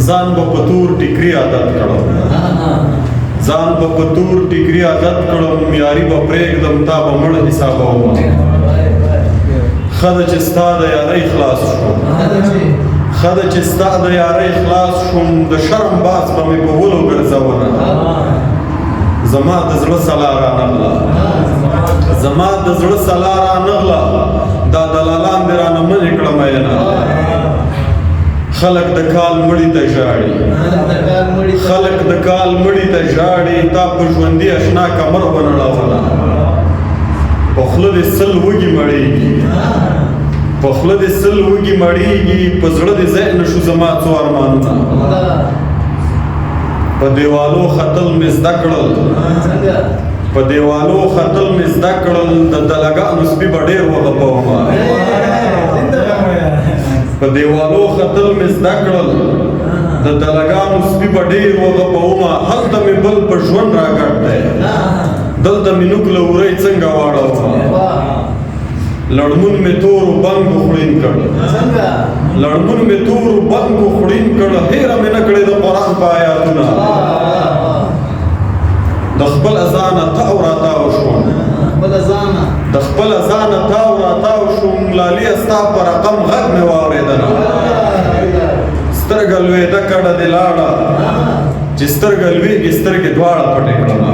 ځان به په تور ټیکري عادت کړم ځان به په تور ټیکري عادت کړم یاري به پرېږدم تا به مړ حسابوم ښه ده چې ستا د یارۍ خلاص شوم ښه ده چې ستا د یارۍ خلاص شوم د شرم باز به مې په ولو ګرځونه زما د زړه سلا رانغله زما د زړه سلا رانغله دا دلالان دې رانه منې کړه مینه خلق د کال مړي ته ژاړي خلق د کال مړي ته ژاړي تا په ژوندي اشنا کمر ونړوله په خوله دې سل وږي مړېږي په خوله دې سل وږي مړېږي په زړه دې ځای نه شو زما څو ارمانونه په دیوالو ختل مې زده کړل په دیوالو ختل مې زده کړل د دلګانو سپي به ډېر وغپومه په دیوالو ختل مې زده کړل د دلګانو سپي به ډېر وغپومه هلته مې بل په ژوند راګډ دی دلته مې نوک له ورۍ څنګه واړومه لړمون مې تورو بنګو خوړین کړ لړمون مې تورو بنګو خوړین کړ هیره مې نه کړې د قرآن په آیاتونه د خپل ځانه تاو راتاو شوم د خپل ځانه تاو راتاو شوم لاليه ستا په رقم غږ مې واورېدله سترګه لوېده کډه دې لاړه چې سترګه لوېږي سترګې دواړه پټې کړله